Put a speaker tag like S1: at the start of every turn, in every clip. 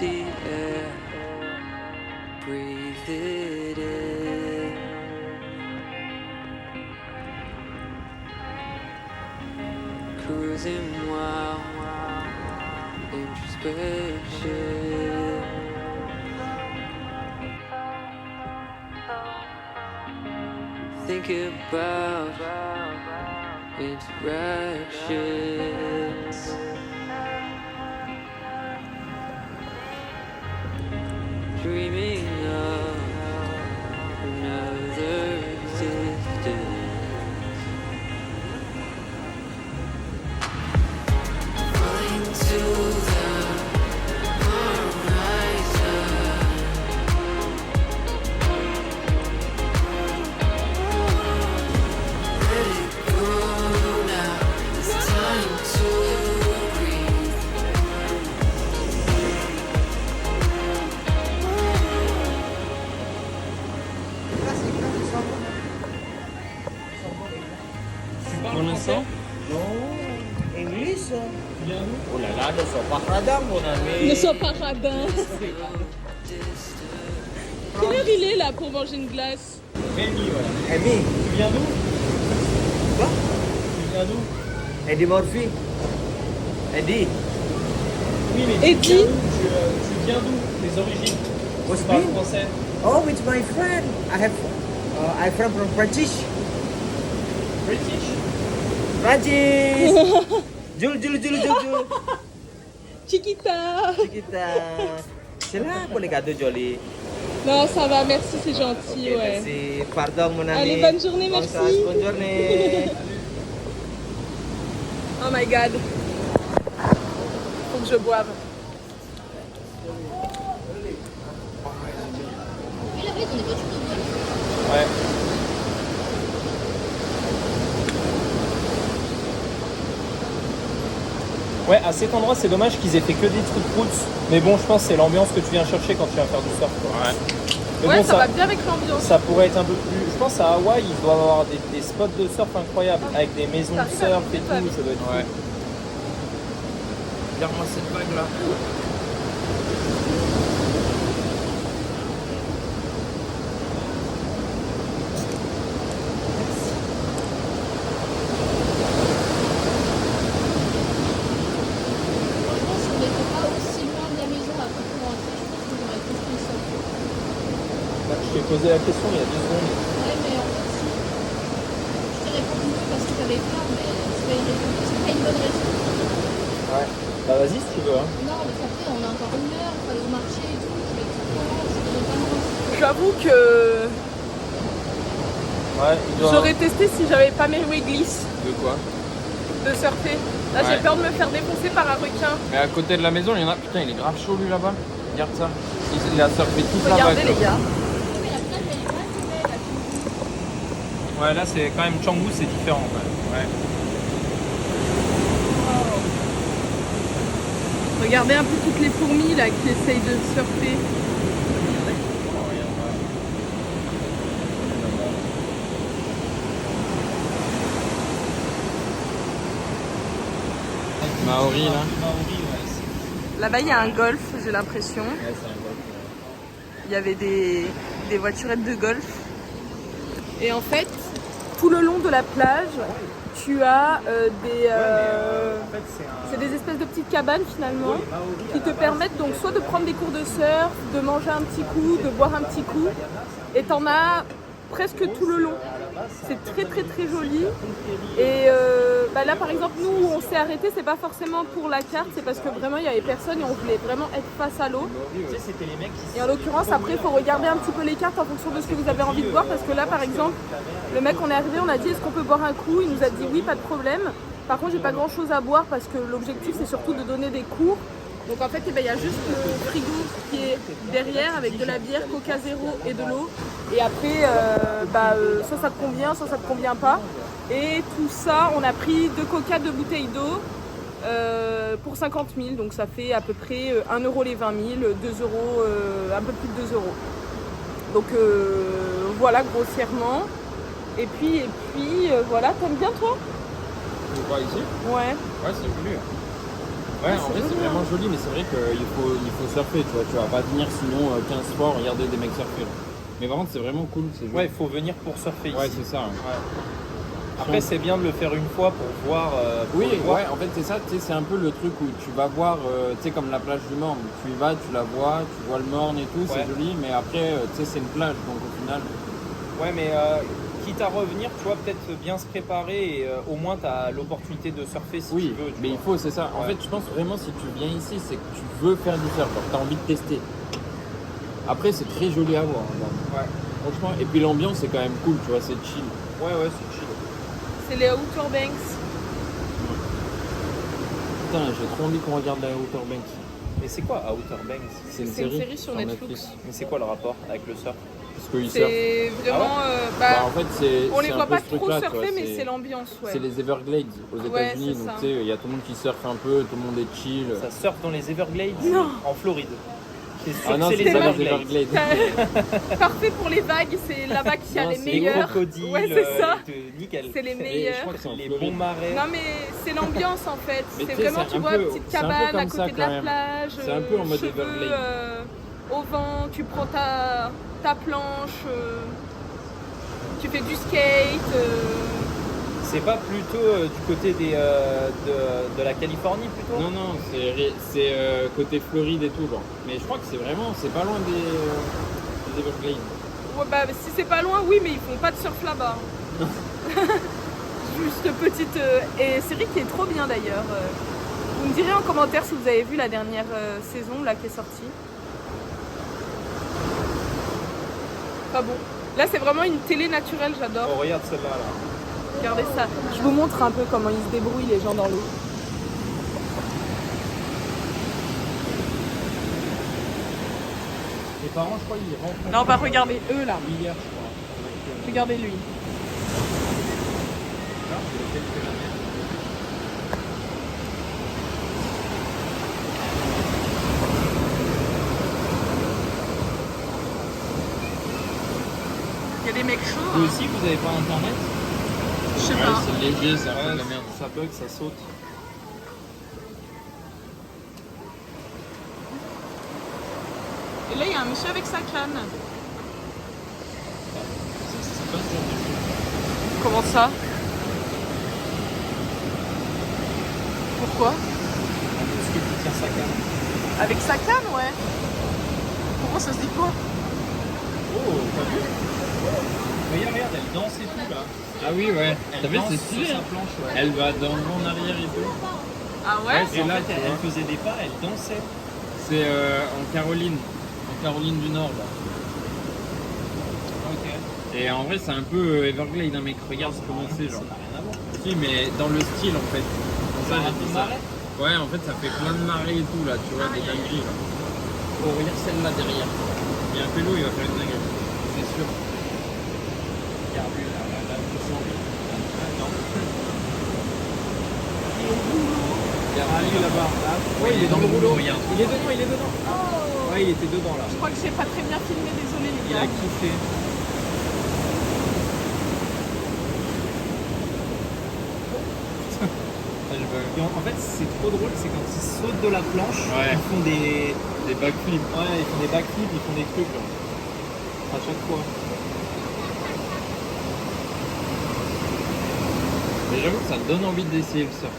S1: the air, breathe it in. Cruising wild, introspection. Think about interactions. Dreaming of another existence. Flying to the horizon. Let it go now. It's time to breathe.
S2: Pour l'instant
S3: Non, English. Oh là là, ne sois pas radin, mon ami.
S4: Ne sois pas radin. Quelle heure il est là pour manger une glace?
S2: Rémi, voilà.
S3: Amy,
S2: Tu viens d'où?
S3: quoi?
S2: Tu viens d'où?
S3: Eddie Murphy. Eddie.
S2: Oui, mais
S4: Et
S2: tu
S4: qui
S2: viens d'où? Tu viens d'où? Les origines?
S3: What's
S2: Tu parles
S3: been?
S2: français?
S3: Oh, with my friend. I'm from British.
S2: British?
S3: Prancis. Jul.
S4: Chiquita.
S3: Kita. C'est là pour les cadeaux jolis.
S4: Non, ça va, merci, c'est gentil,
S3: Ok,
S4: ouais.
S3: merci. Pardon, mon ami.
S4: Allez, bonne journée,
S3: Bon
S4: merci.
S3: courage, bonne journée.
S4: Oh my god. Faut que je boive.
S2: Ouais. Ouais, à cet endroit, c'est dommage qu'ils aient fait que des trucs roots. Mais bon, je pense que c'est l'ambiance que tu viens chercher quand tu viens faire du surf. Quoi. Ouais. Mais
S4: Ouais,
S2: bon,
S4: ça va bien avec l'ambiance.
S2: ça pourrait être un peu plus. Je pense à Hawaï, il doit y avoir des spots de surf incroyables avec des maisons de
S4: T'arrives à
S2: surf
S4: monter,
S2: et tout.
S4: toi, avec
S2: Ça doit être
S3: Ouais.
S2: cool.
S3: Regarde-moi cette bague là.
S5: Franchement, si on n'était pas aussi loin de la maison après pour rentrer, je pense que j'aurais été sponsor.
S2: Bah, je t'ai posé la question il y a 2 secondes.
S5: Ouais, mais en fait, si. Je t'ai répondu parce que t'avais peur, mais c'est pas une bonne raison.
S2: Ouais. Bah vas-y si tu veux. Hein.
S5: Non, mais ça fait, on a encore 1 heure, il faut aller au marché et tout, je vais être content, c'est vraiment.
S4: J'avoue que
S2: Ouais, il doit...
S4: j'aurais testé si j'avais pas mes glisse
S6: De quoi?
S4: de surfer. Là,
S6: Ouais.
S4: j'ai peur de me faire défoncer par un requin.
S6: Mais à côté de la maison, il y en a. Putain, il est grave chaud lui là-bas. Regarde ça. Il a surfé toute la
S4: Regardez
S6: vague.
S4: les gars.
S5: Mais la plage, elle est pas assez belle, là, tu me dis.
S2: Ouais, là c'est quand même Canggu, c'est différent. Ouais.
S4: Regardez un peu toutes les fourmis là qui essayent de surfer.
S6: Maori là.
S4: Là-bas, il y a un golf, j'ai l'impression. Il y avait des voiturettes de golf. Et en fait, tout le long de la plage, tu as c'est des espèces de petites cabanes finalement qui te permettent donc soit de prendre des cours de surf, de manger un petit coup, de boire un petit coup. Et t'en as presque tout le long. C'est très très très joli. Et là par exemple nous où on s'est arrêté, c'est pas forcément pour la carte, c'est parce que vraiment il y avait personne et on voulait vraiment être face à l'eau.
S2: Tu sais, c'était les mecs qui
S4: Et en l'occurrence après il faut regarder un petit peu les cartes en fonction de ce que vous avez envie de boire, parce que là par exemple le mec on est arrivé, on a dit est-ce qu'on peut boire un coup, il nous a dit oui, pas de problème. Par contre j'ai pas grand chose à boire parce que l'objectif c'est surtout de donner des cours. Donc en fait, il y a juste le frigo qui est derrière avec de la bière, Coca Zéro et de l'eau. Et après, soit ça te convient, soit ça te convient pas. Et tout ça, on a pris 2 Coca, 2 bouteilles d'eau pour 50 000. Donc ça fait à peu près 1 euro les 20 000, 2 euros, un peu plus de 2 euros. Donc voilà grossièrement. Et puis voilà, t'aimes bien toi?
S6: Tu vois ici?
S4: Ouais.
S6: Ouais, c'est joli. Ouais, en vrai, c'est vraiment joli, mais c'est vrai qu'il faut surfer, tu vois. Tu vas pas venir sinon 15 fois regarder des mecs surfer. Mais par contre, c'est vraiment cool.
S2: Ouais, il faut venir pour surfer
S6: ouais,
S2: ici.
S6: c'est ça.
S2: Ouais. Après, c'est bien de le faire une fois pour voir.
S6: Oui, ouais, en fait, c'est ça. Tu sais, c'est un peu le truc où tu vas voir, tu sais, comme la plage du Morne. Tu y vas, tu la vois, tu vois le Morne et tout, c'est joli, mais après, tu sais, c'est une plage, donc au final.
S2: Ouais, mais quitte à revenir, tu vois, peut-être bien se préparer et au moins tu as l'opportunité de surfer si tu veux.
S6: Mais il faut, c'est ça. En fait, je pense vraiment, si tu viens ici, c'est que tu veux faire du surf, tu as envie de tester. Après, c'est très joli à voir.
S2: Ouais.
S6: Franchement, et puis l'ambiance, c'est quand même cool, tu vois, c'est chill.
S2: Ouais, c'est chill.
S4: C'est les Outer Banks.
S6: Putain, j'ai trop envie qu'on regarde la Outer Banks.
S2: Mais c'est quoi Outer Banks?
S4: C'est une série sur Netflix.
S2: Mais c'est quoi le rapport avec le surf?
S6: Parce qu'ils surfent.
S4: C'est vraiment.
S6: En fait,
S4: on les
S6: c'est
S4: voit
S6: un peu
S4: pas
S6: ce
S4: trop
S6: truc-là,
S4: surfer,
S6: quoi.
S4: mais c'est l'ambiance. Ouais.
S6: C'est les Everglades aux
S4: Ouais,
S6: États-Unis,
S4: c'est
S6: donc
S4: ça.
S6: tu sais, il y a tout le monde qui surfe un peu, tout le monde est chill.
S2: Ça surfe dans les Everglades en Floride. C'est sûr
S6: Ah non,
S2: que
S6: c'est
S2: c'est les
S6: pas les
S2: Everglades.
S6: Everglades.
S4: Parfait pour les vagues, c'est là-bas qu'il y a
S6: Non,
S4: les
S6: c'est
S2: Les
S4: meilleurs.
S2: crocodiles,
S4: Ouais, c'est ça.
S2: nickel.
S4: C'est les
S6: Et je
S4: meilleurs.
S6: crois que c'est en
S2: Les
S6: Floride.
S2: bons marais.
S4: Non mais c'est l'ambiance en fait.
S6: Mais
S4: C'est
S6: tu sais,
S4: vraiment,
S6: c'est
S4: tu
S6: un
S4: vois,
S6: peu-
S4: petite
S6: c'est un peu
S4: cabane à
S6: comme
S4: côté
S6: ça,
S4: de
S6: quand
S4: la
S6: même.
S4: plage.
S6: C'est un peu en mode
S4: cheveux,
S6: Everglades.
S4: au vent, tu prends ta planche, tu fais du skate.
S2: C'est pas plutôt du côté de la Californie plutôt?
S6: Non, c'est côté Floride et tout, genre. Mais je crois que c'est pas loin des Everglades.
S4: Ouais, bah si c'est pas loin, oui, mais ils font pas de surf là-bas. Juste petite série qui est trop bien d'ailleurs. Vous me direz en commentaire si vous avez vu la dernière saison là qui est sortie. Pas bon. Là c'est vraiment une télé naturelle, j'adore.
S2: Oh, regarde celle-là là.
S4: Regardez ça. Je vous montre un peu comment ils se débrouillent les gens dans l'eau.
S2: Les parents, je crois, ils rentrent.
S4: Là on va regarder eux là.
S2: Hier, je crois.
S4: Regardez lui. Il y a des mecs chauds.
S2: Vous
S4: Hein.
S2: aussi, vous avez pas internet?
S4: Je sais pas.
S6: C'est léger, c'est un peu de la
S2: Ouais,
S6: merde.
S2: ça bug, ça saute.
S4: Et là il y a un monsieur avec sa canne.
S2: C'est pas ce genre de choses.
S4: Comment ça? Pourquoi?
S2: Parce que tu tiens sa canne.
S4: Avec sa canne, ouais. Pourquoi ça se dit quoi?
S2: Oh, t'as vu? Regarde, elle danse et tout là.
S6: Ah oui, ouais.
S2: Elle
S6: T'as vu,
S2: danse
S6: c'est
S2: sur
S6: stylé.
S2: sa
S6: Hein.
S2: planche, ouais.
S6: Elle va dans en arrière et tout.
S4: Ah ouais?
S6: Ouais,
S2: Et
S6: c'est
S2: en
S6: là,
S2: fait,
S6: tu vois.
S2: elle faisait des pas, elle dansait.
S6: C'est en Caroline. En Caroline du Nord, là.
S2: Ok.
S6: Et en vrai, c'est un peu Everglade, hein, mec. Regarde comment c'est, genre.
S2: Ça n'a rien à voir.
S6: Si, mais dans le style, en fait. Comme ça,
S2: Ça
S6: j'ai dit ça.
S2: marais.
S6: Ouais, en fait, ça fait plein de marées et tout, là. Tu vois, des dingueries, là. Oh, regarde celle-là derrière. Il y a un pélo, il va faire une dinguerie. C'est sûr.
S2: Regarde lui là, je sens lui. Ah, lui là-bas. Là. Ouais, il est dans le rouleau.
S6: Regarde.
S2: Il est dedans. Ouais, il était dedans là.
S4: Je crois que j'ai pas très bien filmé, désolé les
S2: Il a
S4: gars.
S2: kiffé. Et en fait, c'est trop drôle, c'est quand ils sautent de la planche,
S6: Ouais.
S2: ils font des.
S6: Des backflips.
S2: Ouais, ils font des backflips, ils font des trucs là. À chaque fois.
S6: Mais j'avoue que ça te donne envie d'essayer le surf.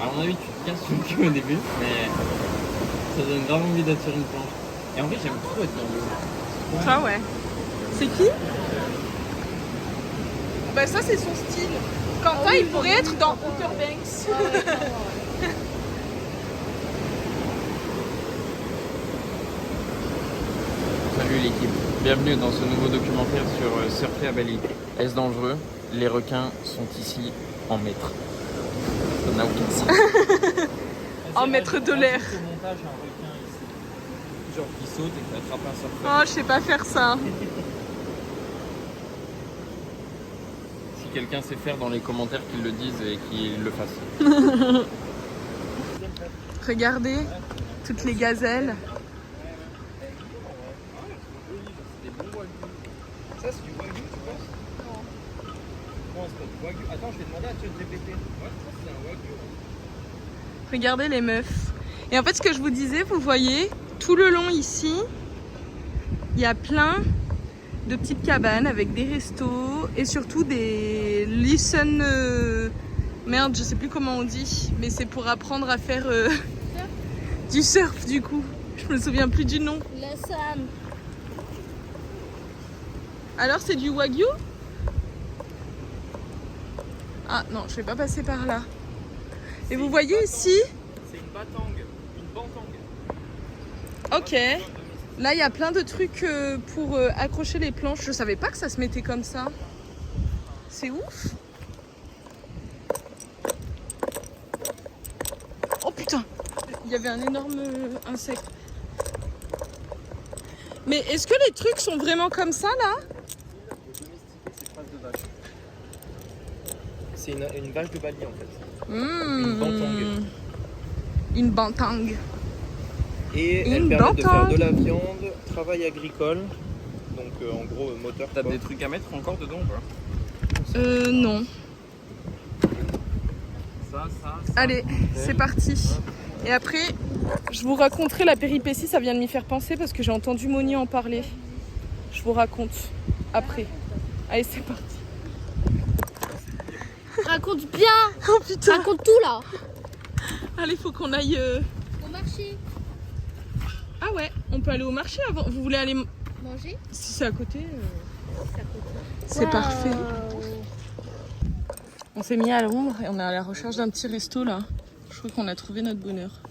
S6: À mon avis, tu te casses le cul au début, mais ça donne grave envie d'être sur une planche. Et en vrai, j'aime trop être dans l'eau.
S4: Ça ouais. C'est qui? Bah ça c'est son style. Quentin il pourrait être dans Outer Banks.
S6: Salut l'équipe, bienvenue dans ce nouveau documentaire sur surfer à Bali. Est-ce dangereux? Les requins sont ici en maître. Ça n'a aucun sens.
S4: En maître de l'air.
S2: Au montage, un requin ici. Genre qui saute et qui attrape un surfeur.
S4: Oh je sais pas faire ça.
S6: Si quelqu'un sait faire dans les commentaires, qu'il le dise et qu'il le fasse.
S4: Regardez toutes les gazelles.
S2: Ça, c'est du wagyu, tu penses? Non, c'est pas du wagyu. Attends, je vais demander à ChatGPT. Ouais, je pense que c'est un wagyu.
S4: Regardez les meufs. Et en fait, ce que je vous disais, vous voyez, tout le long ici, il y a plein de petites cabanes avec des restos et surtout des listen... Merde, je sais plus comment on dit, mais c'est pour apprendre à faire du surf du coup. Je me souviens plus du nom.
S5: Lesson.
S4: Alors c'est du wagyu? Ah non, je vais pas passer par là. Et vous voyez ici?
S2: C'est une batang, une bantang.
S4: Ok. Là il y a plein de trucs pour accrocher les planches. Je savais pas que ça se mettait comme ça. C'est ouf. Oh putain! Il y avait un énorme insecte. Mais est-ce que les trucs sont vraiment comme ça là?
S2: C'est une vache de Bali en fait.
S4: Une
S2: bantang.
S4: Une bantang.
S2: Et
S4: Une
S2: elle permet de faire
S4: bantang.
S2: de la viande, travail agricole. Donc en gros moteur.
S6: T'as
S2: quoi.
S6: des trucs à mettre encore dedans ou pas?
S4: Non.
S6: Ça.
S4: Allez, c'est parti. Et après, je vous raconterai la péripétie, ça vient de m'y faire penser parce que j'ai entendu Moni en parler. Je vous raconte après. Allez, c'est parti.
S5: Raconte bien.
S4: Oh putain.
S5: Raconte tout là.
S4: Allez, faut qu'on aille...
S5: Au marché.
S4: Ah ouais, on peut aller au marché avant. Vous voulez aller...
S5: Manger.
S4: Si c'est à côté,
S5: Ça coûte.
S4: c'est parfait. On s'est mis à l'ombre et on est à la recherche d'un petit resto là. Je crois qu'on a trouvé notre bonheur.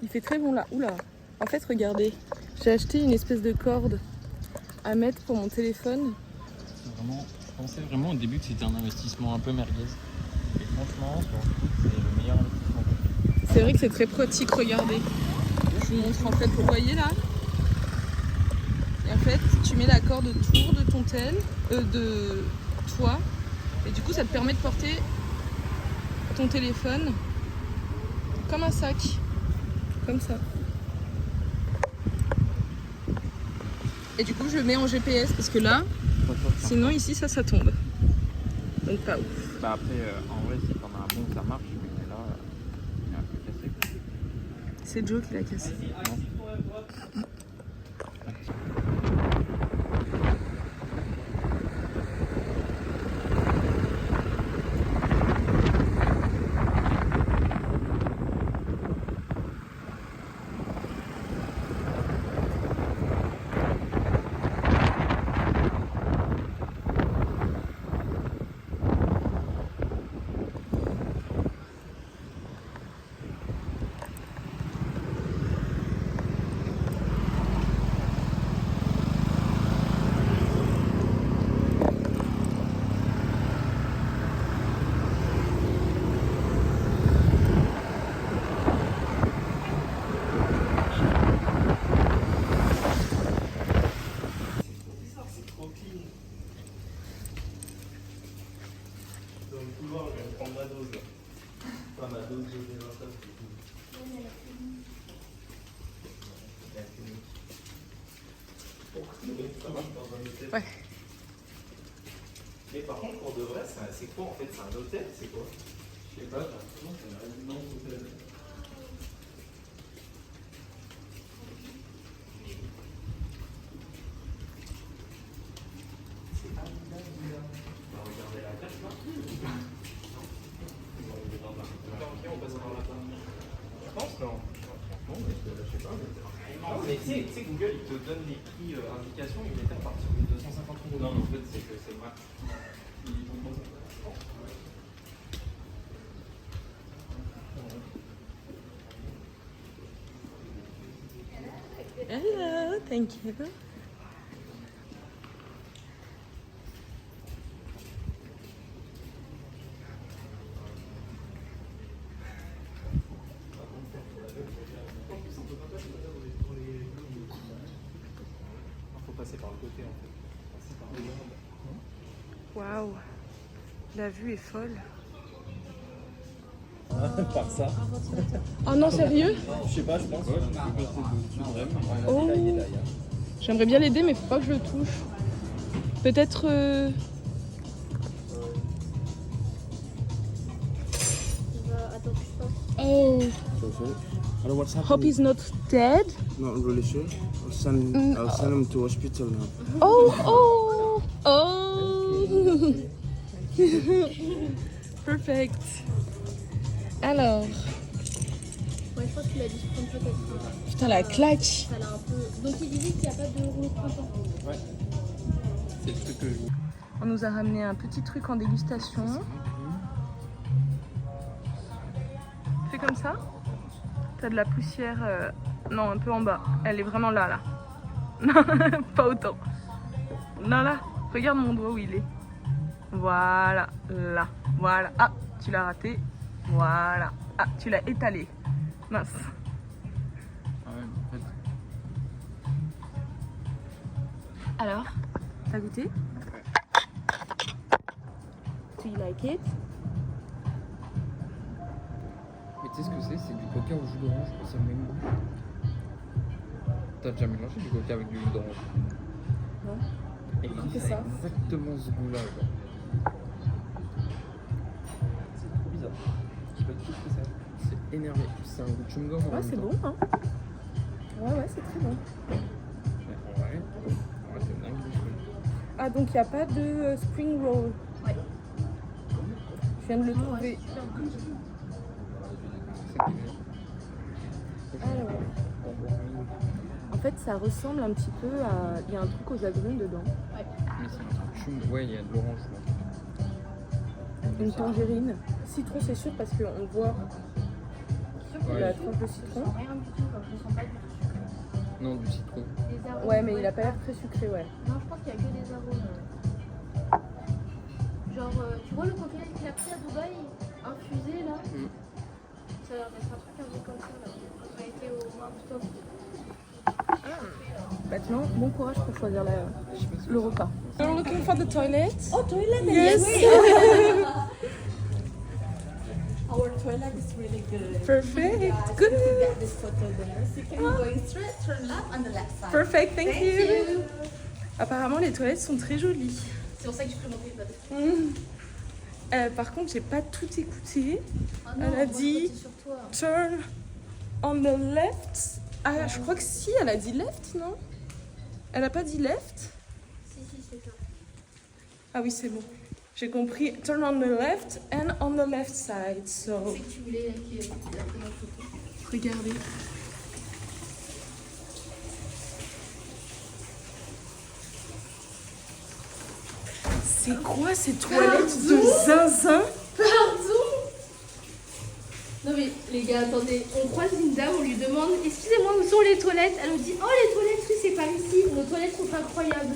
S4: Il fait très bon là. Oula. En fait, regardez. J'ai acheté une espèce de corde à mettre pour mon téléphone.
S6: Vraiment, je pensais vraiment au début que c'était un investissement un peu merguez. Et franchement, c'est le meilleur investissement.
S4: C'est vrai que c'est très pratique, regardez. Je vous montre en fait, vous voyez là. Et en fait, tu mets la corde autour de ton de toi. Et du coup, ça te permet de porter ton téléphone comme un sac. Comme ça. Et du coup, je le mets en GPS parce que là, sinon ici, ça tombe. Donc pas ouf.
S6: Bah après, en vrai, si t'en as un bon, ça marche. Mais là, il est un peu cassé. Quoi.
S4: C'est Joe qui l'a cassé.
S2: Dans le couloir, je vais prendre ma dose là. Enfin, ma dose de désinstable. Ça marche dans un hôtel.
S4: Ouais.
S2: Mais par contre, pour de vrai, c'est quoi en fait? C'est un hôtel? C'est quoi? Je sais pas, j'ai l'impression que c'est une résidence hôtel. C'est pas bizarre. On va regarder la carte là. Ok, on passe par là-bas. Je pense non. Franchement, je sais pas. Non, mais tu sais, Google il te donne les prix indications, il mettait à partir de 250 €. Non, mais en fait, c'est que c'est vrai. Ils t'ont pas ça.
S4: Hello, thank you.
S2: Faut passer par le côté en fait. Passer par le monde.
S4: Waouh, la vue est folle.
S2: Par ça.
S4: Oh non, sérieux?
S2: Je sais pas, je pense.
S4: Oh. J'aimerais bien l'aider, mais faut pas que je le touche. Peut-être. Oh,
S3: I don't know what's happening.
S4: hope he's not dead.
S3: Not really sure. I'll send him to hospital now.
S4: Oh, oh, oh. Perfect. Alors,
S5: Ouais, je pense qu'il a dû se prendre peut-être.
S4: putain la claque.
S5: Ça l'a un peu. Donc il disait qu'il n'y a pas de rouleau de printemps.
S6: C'est le truc que je...
S4: On nous a ramené un petit truc en dégustation. Fais comme ça. T'as de la poussière. Non, un peu en bas. Elle est vraiment là, là. Non, pas autant. Non, là. Regarde mon doigt où il est. Voilà, là. Voilà. Ah, tu l'as raté. Voilà. Ah, tu l'as étalé. Mince.
S6: Ah ouais, en fait...
S4: Alors, t'as goûté? Do you like it?
S6: Mais tu sais ce que c'est? C'est du coca au jus d'orange, c'est le même goût. T'as déjà mélangé du coca avec du jus d'orange?
S4: Non.
S6: Et
S4: C'est
S6: c'est
S4: ça.
S6: exactement ce goût-là.
S2: C'est trop bizarre. Je sais pas du tout ce que c'est.
S6: C'est énervé. C'est un goût de chewing-gum. en
S4: Ouais,
S6: même
S4: c'est
S6: temps.
S4: bon, hein? Ouais, c'est très bon.
S6: Mais en vrai, c'est dingue du truc.
S4: Ah, donc il n'y a pas de spring roll.
S5: Ouais.
S4: Je viens de le trouver.
S6: C'est génial.
S4: Alors, en fait, ça ressemble un petit peu à. Il y a un truc aux agrumes dedans.
S6: Mais c'est un truc chewing. Ouais, il y a de l'orange.
S4: Une tangerine. Citron, c'est sûr, parce qu'on voit
S6: Ouais.
S4: la tranche de citron.
S5: Rien du tout, comme je ne sens pas du tout.
S6: Non, du citron.
S5: Des arômes.
S4: Ouais, mais il a pas l'air très sucré, ouais.
S5: Non, je pense qu'il n'y a que des arômes. Genre, tu vois le cocktail qu'il a pris à Dubaï, infusé là Ça a l'air d'être un truc un peu comme ça là. Quand on a été au Markstop.
S4: Maintenant, bon courage pour choisir le repas. You're looking for the toilet?
S7: Oh, toilet,
S4: Yes.
S7: Our toilet is really good.
S4: Perfect.
S7: You
S4: Good.
S7: can get this photo there. So you can go straight, turn left on the left side.
S4: Perfect, thank you. Apparemment, les toilettes sont très jolies.
S5: C'est pour ça que j'ai pris mon téléphone.
S4: Par contre, j'ai pas tout écouté.
S5: Ah non,
S4: Elle a
S5: on va
S4: dit-
S5: compter sur toi.
S4: Turn on the left. Ah, je crois que si, elle a dit left, non? Elle a pas dit left?
S5: Si, c'est ça.
S4: Ah oui, c'est bon. J'ai compris. Turn on the left and on the left side. So,
S5: C'est que tu voulais qu'il ait pris ma photo.
S4: regardez. C'est quoi ces toilettes de zinzin?
S5: Pardon. Non mais les gars, attendez, on croise une dame, on lui demande « Excusez-moi, où sont les toilettes ?» Elle nous dit « Oh, les toilettes, oui, c'est par ici, nos toilettes sont incroyables.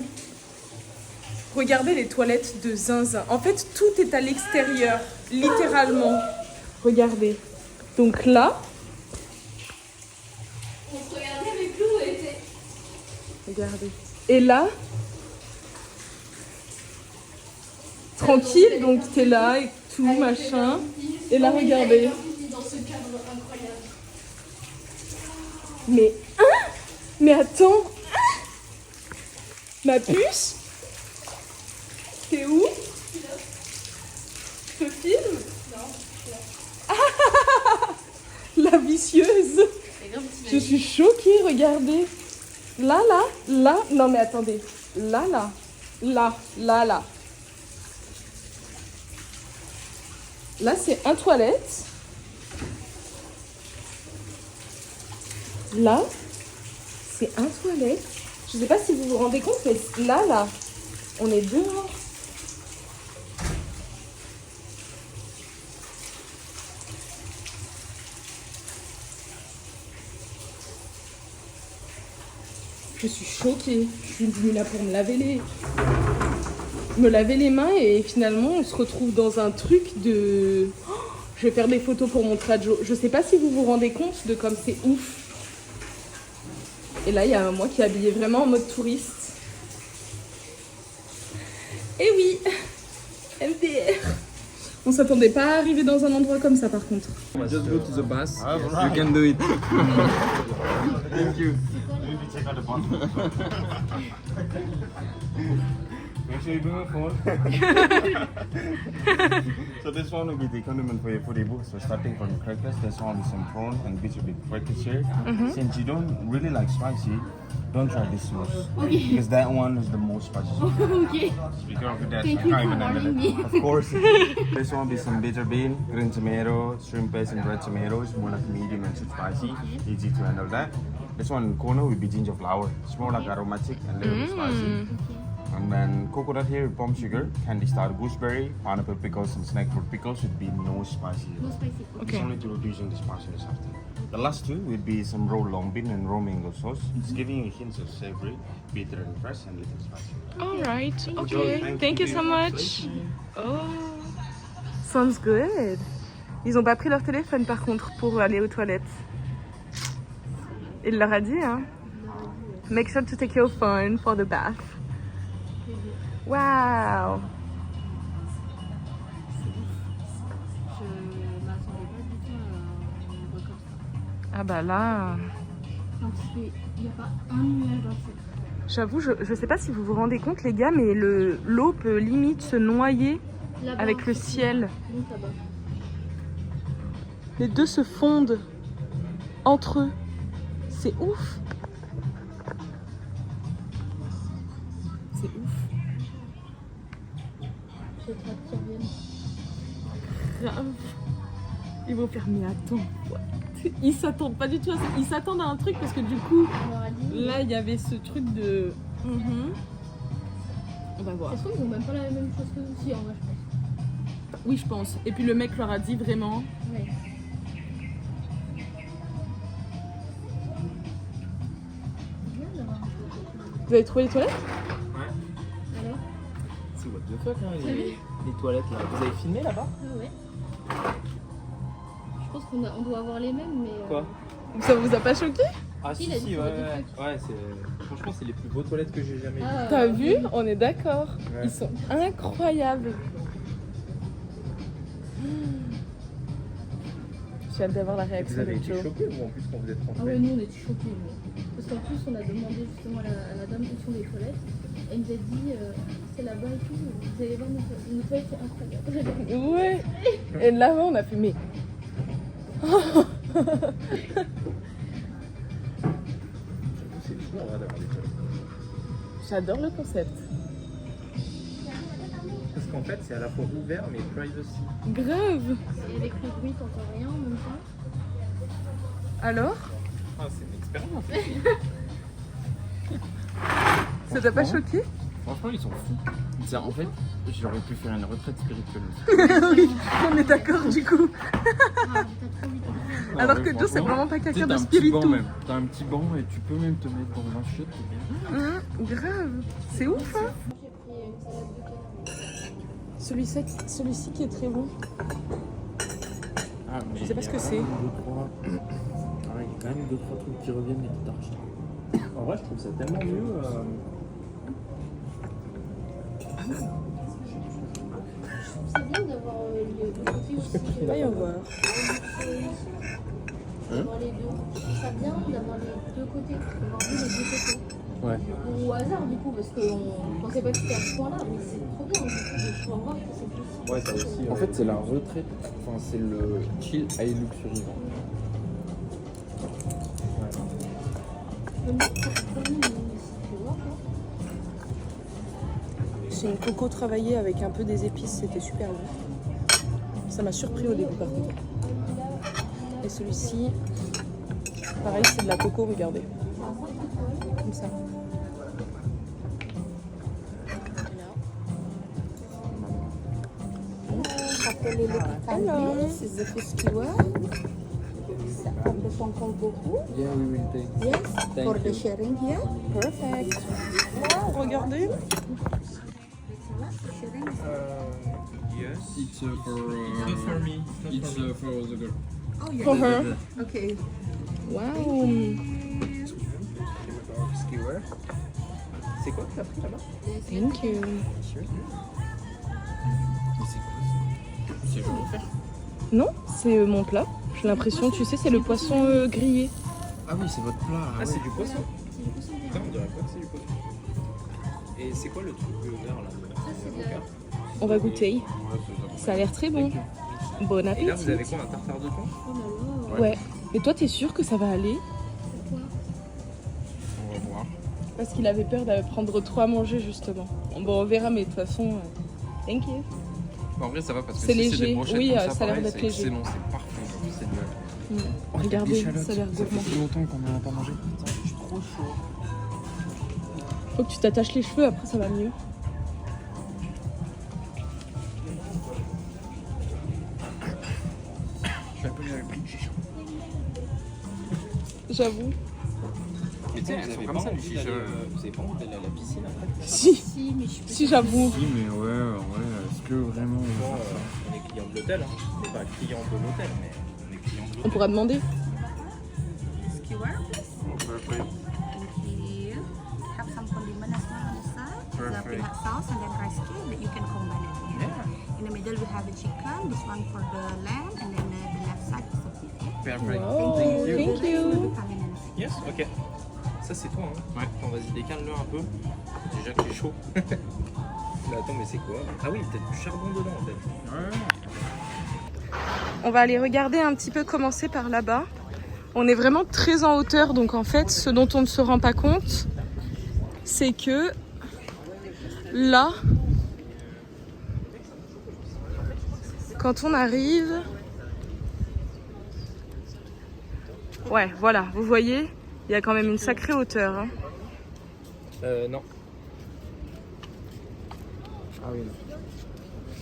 S4: Regardez les toilettes de zinzin. En fait, tout est à l'extérieur, littéralement. Regardez. Donc là, »
S5: On se regardait avec nous, elle était...
S4: regardez. Et là, tranquille, donc t'es là et tout, machin. Et là, regardez.
S5: Dans ce cadre incroyable.
S4: Mais, hein? Mais attends, hein? Ma puce? T'es où? Je te filme? Non. La vicieuse. Je suis choquée, regardez. Là, non mais attendez. Là. Là, c'est un toilette. Là, c'est un toilette. Je sais pas si vous vous rendez compte, mais là, on est dehors. Je suis choquée. Je suis venue là pour me laver les mains et finalement on se retrouve dans un truc de... Oh, je vais faire des photos pour montrer à Joe. Je sais pas si vous vous rendez compte de comme c'est ouf. Et là, il y a moi qui est habillée vraiment en mode touriste. Et oui, MDR. On s'attendait pas à arriver dans un endroit comme ça par contre.
S6: Just go to the bus. You can do it. Thank you.
S8: Make sure you bring a phone. So this one will be the condiment for your foodie book. So starting from crackers, this one with some prawn and bits of Worcestershire. Since you don't really like spicy, don't try this sauce.
S5: Okay.
S8: Because that one is the most spicy.
S5: Ok.
S8: Be careful with that.
S5: Thank
S8: I
S5: you
S8: can't
S5: for
S8: even handle
S5: warning
S8: it.
S5: me.
S8: Of course. This one will be some bitter bean, green tomato, shrimp paste and red tomatoes. More like medium and spicy. Easy to handle that. This one in corner will be ginger flower. It's more like aromatic and a little bit spicy. And then coconut here with palm sugar, candy star gooseberry, pineapple pickles and snack fruit pickles would be no spicy.
S5: No spicy.
S8: It's only to reducing the spiciness after. The last two would be some raw long bean and raw mango sauce. It's giving you hints of savory, bitter and fresh and little spicy.
S4: Alright,
S8: Enjoy.
S4: ok. Thank you so much. Oh, sounds good. Ils ont pas pris leur téléphone par contre pour aller aux toilettes. Il leur a dit, hein. Make sure to take your phone for the bath. Wow.
S5: Je m'attendais pas du tout à un endroit comme ça.
S4: Ah bah là,
S5: Il n'y a pas un nuage dans le ciel.
S4: j'avoue, je sais pas si vous vous rendez compte les gars, mais l'eau peut limite se noyer
S5: Là-bas,
S4: avec le ciel.
S5: donc là-bas.
S4: Les deux se fondent entre eux. C'est ouf. C'est ouf.
S5: J'ai trop hâte qu'ils reviennent.
S4: Grave. Ils vont faire, mais attends. what? Ils s'attendent pas du tout à ça. Ils s'attendent à un truc parce que du coup,
S5: On leur a dit.
S4: là, il y avait ce truc de... On va voir.
S5: Ça se trouve, ils ont même pas la même chose que nous aussi, en vrai, je pense.
S4: Oui, je pense. Et puis le mec leur a dit vraiment...
S5: Ouais. Bien d'avoir un peu.
S4: Vous avez trouvé les toilettes?
S5: Alors
S2: C'est what the fuck, hein, les toilettes là. Vous avez filmé là-bas?
S5: Ah ouais. Je pense on doit avoir les mêmes, mais.
S2: Quoi?
S4: Ça vous a pas choqué?
S2: Ah
S5: Si,
S2: si,
S5: il a
S2: si,
S5: dit
S2: ouais,
S5: qu'il y avait
S2: ouais.
S5: des trucs.
S2: Ouais, franchement, c'est les plus beaux toilettes que j'ai jamais vues.
S5: Ah,
S4: T'as vu? On est d'accord.
S2: Ouais.
S4: Ils sont incroyables. J'ai hâte d'avoir la
S2: Vous
S4: réaction
S2: avez
S4: de
S2: été
S4: Joe.
S2: choqués ou en plus quand vous êtes
S5: Ah
S2: rentrés?
S5: ouais, nous on était choqués. Parce qu'en plus, on a demandé justement à la dame où sont les toilettes. Elle nous a dit c'est là-bas et tout. Vous allez voir nos toilettes, c'est incroyable.
S4: Ouais. Et là, on a fait mais.
S2: C'est fou en vrai d'avoir des toilettes.
S4: J'adore le concept.
S2: Parce qu'en fait, c'est à la fois ouvert mais privacy.
S4: Grave.
S5: Et avec le bruit, t'entends rien en même temps.
S4: Alors,
S2: Ah, c'est une expérience.
S4: ça t'a pas choqué?
S6: Franchement, ils sont fous. En fait, j'aurais pu faire une retraite spirituelle.
S4: Oui, on est d'accord du coup.
S5: Ah, t'as trop vite.
S4: Alors que Joe, c'est vraiment pas
S6: Tu sais,
S4: quelqu'un
S6: t'as
S4: de
S6: un petit banc
S4: spiritou.
S6: même. T'as un petit banc et tu peux même te mettre dans un chiotte, c'est bien.
S4: Grave. C'est ouf, hein?
S5: J'ai pris une salade de canard.
S4: Celui-ci qui est très bon.
S6: Ah, mais
S4: Je sais pas ce que c'est.
S6: il y a quand même 2-3 trucs qui reviennent et qui t'arrachent.
S2: En vrai, je trouve ça tellement mieux.
S5: C'est bien d'avoir le côté aussi.
S4: Il va y avoir.
S5: D'avoir les deux. Je trouve ça bien d'avoir les deux côtés. D'avoir vu les deux côtés.
S6: Ouais.
S5: Ou au hasard du coup, parce qu'on pensait pas que c'était à ce point-là, mais c'est trop bien du coup de pouvoir voir que c'est possible.
S2: Ouais, ça aussi.
S6: En fait, c'est la retraite. Enfin, c'est le chill high luxury.
S4: C'est une coco travaillée avec un peu des épices, c'était super bon. Ça m'a surpris au début par contre. Et celui-ci, pareil, c'est de la coco, regardez. Comme ça. Hello, this is the fish skewer.
S7: From the Pongkol Boku.
S6: Yeah, we will take.
S7: Yes,
S6: Thank
S7: for the
S6: you.
S7: sharing here.
S4: Perfect. Wow, regardez.
S2: Yes.
S6: It's for.
S2: Not for me.
S6: It's for the girl.
S7: Oh, yeah.
S4: For her.
S7: Okay.
S4: Wow.
S2: Skewer. C'est quoi que t'as pris là-bas?
S4: Thank you.
S6: C'est joli à faire.
S4: Non, c'est mon plat. J'ai l'impression, tu sais, c'est le poisson grillé.
S6: Ah oui, c'est votre plat.
S2: Ah,
S6: ouais.
S2: c'est du poisson. Putain, on dirait pas que c'est du poisson. Et c'est quoi le truc vert là?
S4: On va goûter. Ça a l'air très bon. Bon
S2: Et là,
S4: appétit.
S2: vous avez quoi, un tartare de thon?
S4: Ouais. Mais toi, t'es sûr que ça va aller?
S8: On va voir.
S4: Parce qu'il avait peur d'aller prendre trop à manger, justement. Bon, on verra, mais de toute façon... Thank you.
S6: En vrai, ça va parce que
S4: C'est
S6: si
S4: léger.
S6: c'est des brochettes
S4: Oui,
S6: comme
S4: ça a l'air
S6: pareil,
S4: d'être
S6: c'est
S4: léger.
S6: excellent, c'est parfait. C'est mieux.
S4: Regardez, ça a l'air
S6: Ça fait
S4: gourmand.
S6: si longtemps qu'on n'en a pas mangé. Putain, je suis trop chaud.
S4: Faut que tu t'attaches les cheveux, après ça va mieux.
S6: Je vais appeler avec pris, j'ai chaud.
S4: J'avoue.
S2: Mais tu sais,
S6: Elles
S2: vous
S6: sont
S2: avez
S6: comme
S2: pas
S6: ça,
S2: envie
S6: les
S2: d'aller,
S6: chichas.
S2: vous avez pas envie d'aller à la piscine après?
S4: Si,
S5: Si, mais je suis
S4: si j'avoue.
S8: Si, mais ouais, est-ce que vraiment on
S2: Bon,
S8: va faire ça?
S2: on est client de l'hôtel, hein. On n'est pas client de l'hôtel, mais on est client de
S4: On
S2: l'hôtel.
S4: pourra demander.
S7: Skewer, please.
S8: Perfect.
S7: Thank you. Have some condiment as well on the side. The
S8: Perfect.
S7: peanut sauce and then rice cake that you can combine it here.
S2: Yeah.
S7: In the middle we have the chicken, this one for the lamb, and then the left side is the beef. Yeah?
S6: Perfect.
S4: Oh, thank you.
S7: Come in and see.
S2: Yes, ok. Ça c'est toi, hein?
S6: Ouais.
S2: Attends, vas-y, décale-le un peu. Déjà que j'ai chaud. Mais attends, mais c'est quoi? Ah oui, peut-être du charbon dedans en fait.
S8: Ouais.
S4: On va aller regarder un petit peu comment c'est par là-bas. On est vraiment très en hauteur, donc en fait, ce dont on ne se rend pas compte, c'est que là, quand on arrive... Ouais, voilà, vous voyez, il y a quand même une sacrée hauteur. Hein.
S2: Non. Ah oui, non.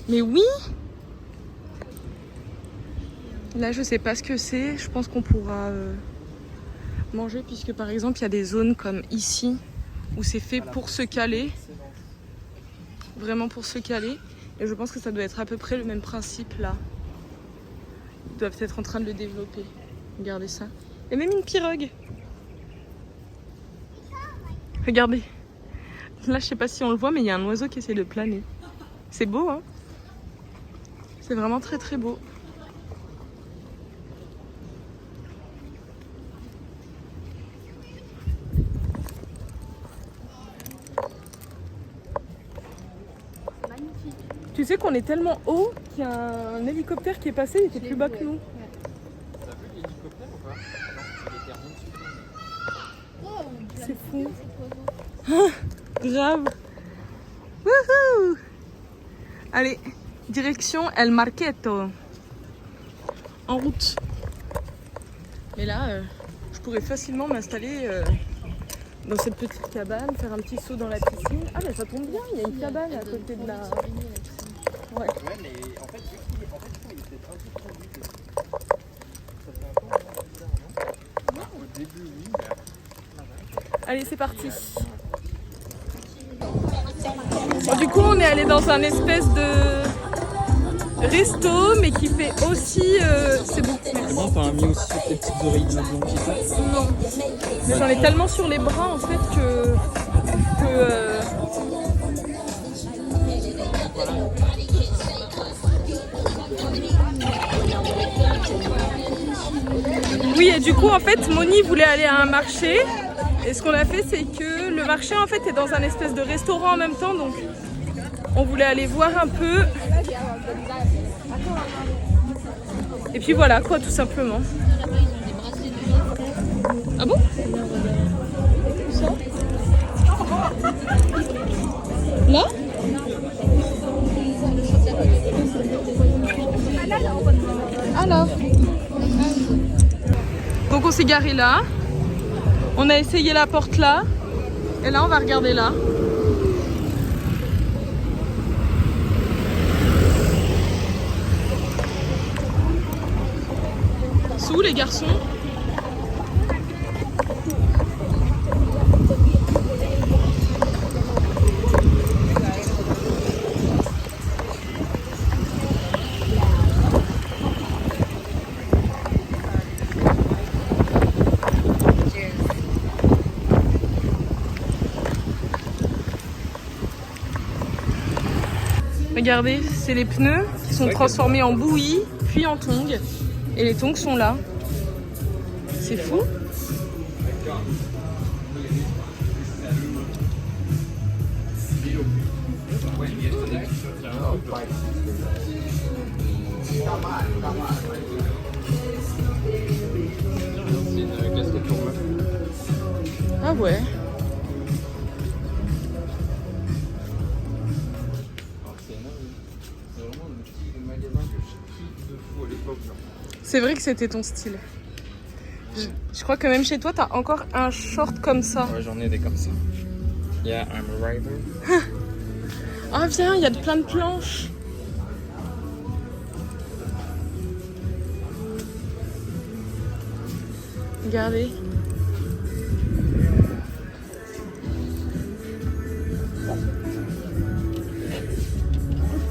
S4: Mais oui! Là, je sais pas ce que c'est. Je pense qu'on pourra manger, puisque par exemple, il y a des zones comme ici où c'est fait pour se caler. Vraiment pour se caler. Et je pense que ça doit être à peu près le même principe là. Ils doivent être en train de le développer. Regardez ça. Et même une pirogue. Regardez. Là, je sais pas si on le voit, mais il y a un oiseau qui essaie de planer. C'est beau, hein? C'est vraiment très très beau. Tu sais qu'on est tellement haut qu'il y a un hélicoptère qui est passé, il était plus bas que nous.
S6: T'as vu l'hélicoptère ou pas? Non, il était remonté.
S4: C'est fou. Grave. Wouhou. Allez, direction El Marqueto. En route. Mais là, je pourrais facilement m'installer dans cette petite cabane, faire un petit saut dans la piscine. Ah mais ça tombe bien, il y a une cabane à côté de la... Ouais.
S2: Ouais, mais en fait, vu qu'il est, en fait, je trouve qu'il était un peu trop vite. Ça fait un peu bizarre, non?
S6: Au début, oui, mais après.
S4: Allez, c'est parti. Bon, du coup, on est allé dans un espèce de resto, mais qui fait aussi... c'est bon.
S6: C'est bon, t'en as mis aussi sur tes petites oreilles de blanc.
S4: Non. Mais j'en ai tellement sur les bras en fait que Oui, et du coup en fait Moni voulait aller à un marché et ce qu'on a fait c'est que le marché en fait est dans un espèce de restaurant en même temps, donc on voulait aller voir un peu. Et puis voilà quoi, tout simplement. Ah bon? Là? Alors. Donc on s'est garé là. On a essayé la porte là. Et là on va regarder là. Sous les garçons. Regardez, c'est les pneus qui sont transformés en bouillie, puis en tongs. Et les tongs sont là. C'est fou.
S6: C'est une casquette pour meuf.
S4: Ah ouais.
S6: Alors c'est énorme. C'est vraiment le petit magasin que je kiffe de fou à l'époque. Genre.
S4: C'est vrai que c'était ton style. Je crois que même chez toi, t'as encore un short comme ça.
S6: Ouais, j'en ai des comme ça. Yeah, I'm a rider.
S4: Ah viens, il y a plein de planches. Regardez.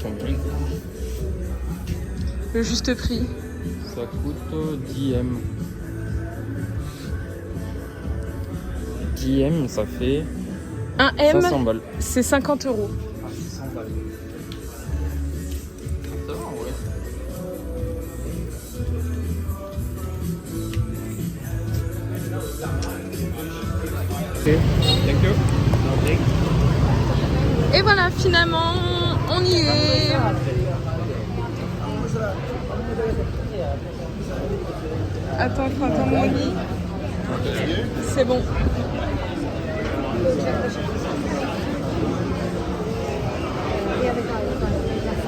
S6: Combien?
S4: Le juste prix.
S6: Ça coûte 10 M. 10 M, ça fait
S4: Un M,
S6: 500 balles.
S4: c'est 50 euros.
S6: Ah, 600 balles. Ça va, ouais. Ok, thank you.
S4: Et voilà, finalement, on y est. Attends, il faut attendre mon lit. C'est bon.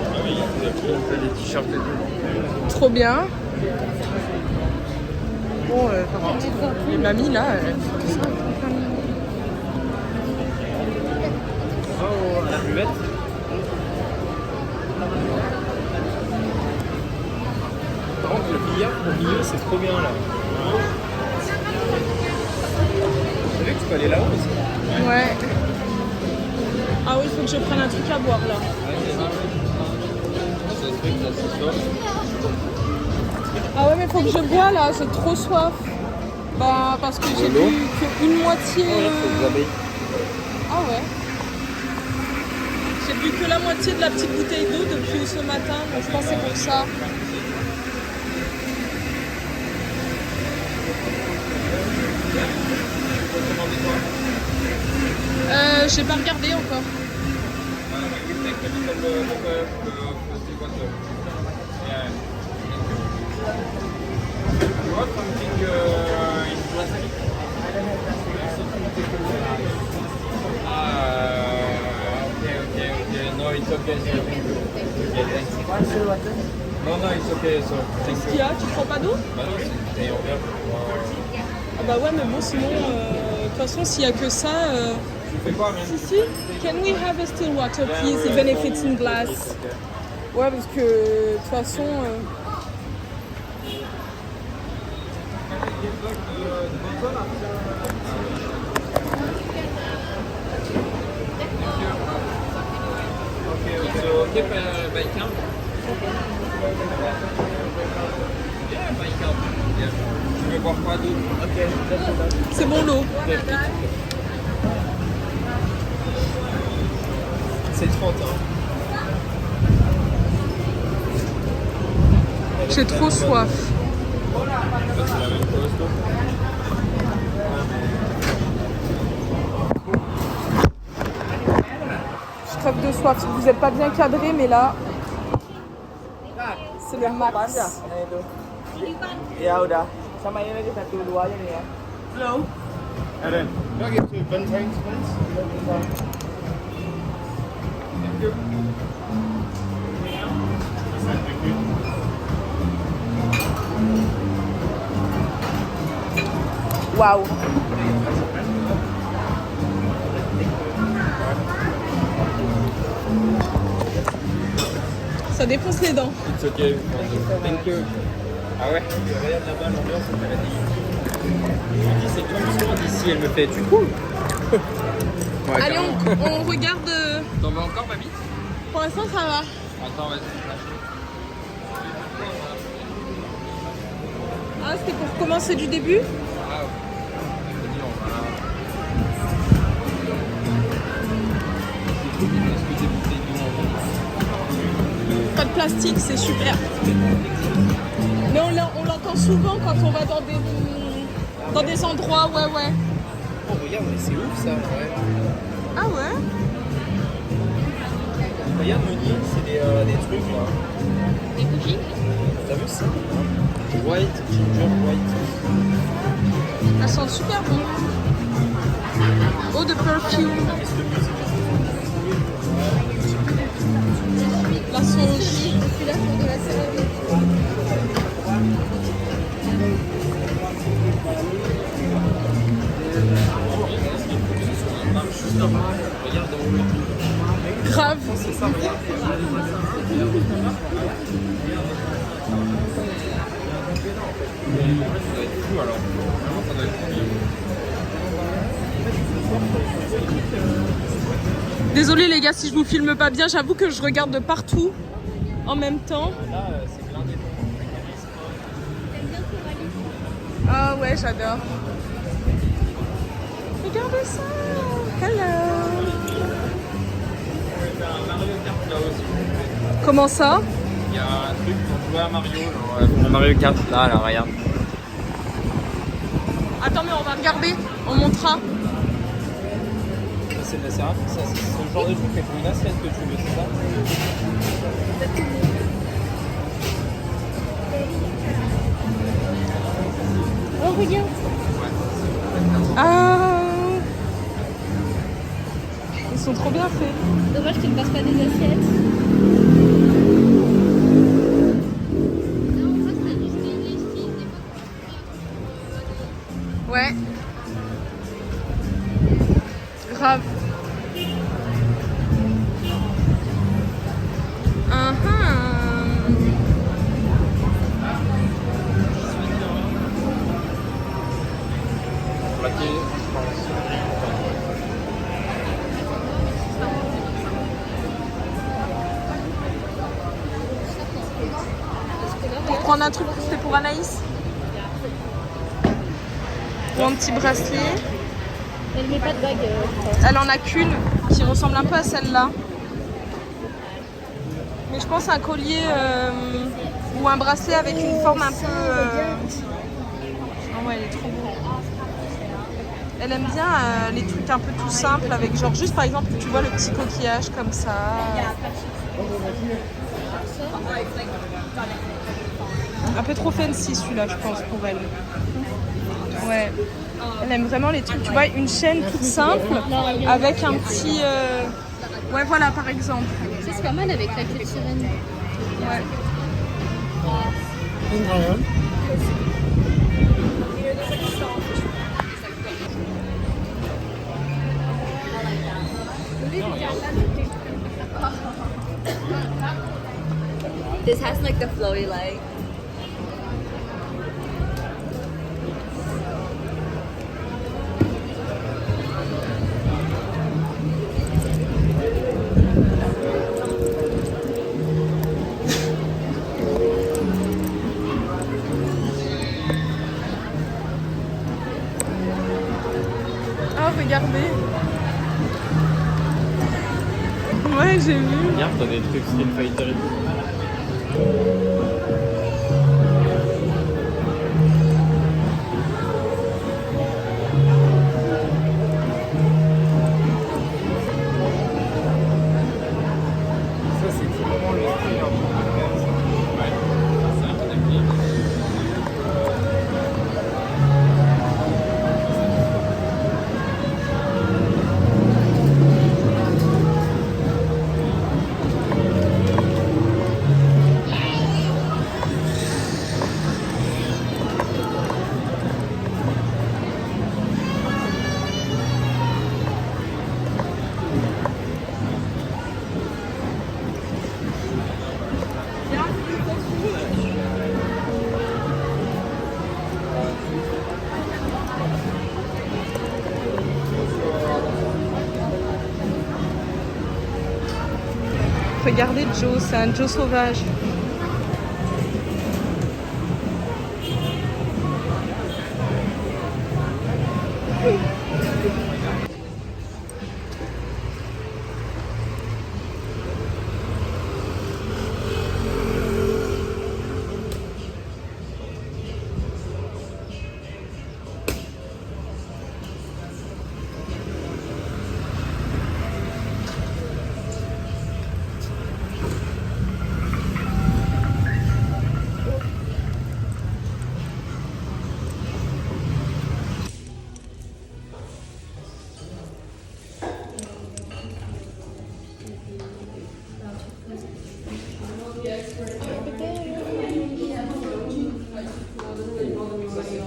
S6: Ah oui, il y a des t-shirts et tout.
S4: Trop bien. Bon, par contre, les mamies là, elles font tout ça.
S2: À la buvette. Par contre, le billard au milieu, c'est trop bien là. T'as vu que tu peux aller là-haut aussi?
S4: Ouais. Ah oui, il faut que je prenne un truc à boire là.
S6: C'est ce truc là, c'est soif.
S4: Ah ouais, mais faut que je bois là, j'ai trop soif. Bah, parce que j'ai bu qu'une moitié. Ah ouais. J'ai bu que la moitié de la petite bouteille d'eau depuis ce matin, donc je pense que c'est pour ça. J'ai pas regardé encore.
S6: You want something in plastic? Okay. No, it's okay. So okay, thanks. No, it's okay. So thank
S4: Qu'est-ce qu'il y a? Tu prends pas d'eau?
S6: Bah non, c'est en verre.
S4: Ah bah ouais, mais bon, sinon, de toute façon, s'il y a que ça.
S6: Tu fais quoi, même?
S4: Si, can we have a still water, please, even if it's in glass? Ouais, parce que de toute façon.
S6: So okay, by count. Yeah, by count. Yeah. Tu veux boire quoi d'autre?
S4: C'est bon l'eau.
S2: C'est 30 hein.
S4: J'ai trop soif.
S6: C'est la même chose.
S4: Je crève de soif. Vous n'êtes pas bien cadré, mais là, c'est le max.
S3: Ya udah, sama ini lagi 1 2 aja nih ya. Hello.
S8: Aaron, can I get 2 Bentaynes, please?
S4: Waouh. Ça défonce les dents.
S6: It's okay. Thank you. Ah ouais?
S2: Regarde là-bas, l'ambiance est paradis. Je lui dis, c'est comme souvent d'ici, elle me fait, tu cours?
S6: Ouais,
S4: Allez,
S6: carrément.
S4: on regarde.
S6: T'en veux encore, mamie?
S4: Pour l'instant, ça va.
S6: Attends, vas-y.
S4: Ah, c'était pour commencer du début?
S6: Ah, c'est dur, voilà. Est-ce que des bouteilles d'eau en
S4: Pas de plastique, c'est super. Mais on l'entend souvent quand on va dans des endroits, ouais.
S2: Oh, regarde, mais c'est ouf ça, ouais.
S4: Ah ouais?
S2: Regarde, Moni, c'est des trucs là.
S5: Des bougies.
S2: T'as vu ça? White, ginger, white.
S4: Elles sentent super bon. Eau de perfume. La sauge.
S5: Je suis là pour de la céramique.
S4: Grave. Désolée les gars si je vous filme pas bien, j'avoue que je regarde de partout en même temps. Ah ouais, j'adore. Regardez ça. Hello. Comment ça?
S6: Il y a un truc pour jouer à Mario, genre Mario Kart, là, regarde.
S4: Attends mais on va regarder, on montrera.
S2: C'est de la céramique, ça. C'est ce genre de truc, mais pour une assiette que tu veux, c'est ça?
S5: Oh, regarde.
S4: Ah. Ils sont trop bien faits.
S5: Dommage qu'ils ne passent pas des assiettes.
S4: Ouais. Grave. Pour prendre un truc, c'était pour Anaïs. Ou un petit bracelet.
S5: Elle met pas de bague.
S4: Elle en a qu'une qui ressemble un peu à celle-là. Mais je pense un collier ou un bracelet avec une forme un peu... Ah ouais, elle est trop beau. Elle aime bien les trucs un peu tout simples avec genre juste par exemple, tu vois le petit coquillage comme ça. Un peu trop fancy celui-là je pense pour elle. Ouais. Elle aime vraiment les trucs, tu vois, une chaîne toute simple avec un petit... Ouais voilà par exemple.
S5: Ça c'est pas mal avec la queue de sirène.
S4: Ouais.
S9: This has like the flowy leg.
S4: Oh regardez. Ouais j'ai vu.
S6: Regarde, t'as des trucs Street Fighter et tout.
S2: Ça, c'est typiquement le style un peu comme ça.
S6: Ouais, c'est un peu d'acné.
S4: Regardez Joe, c'est un Joe sauvage.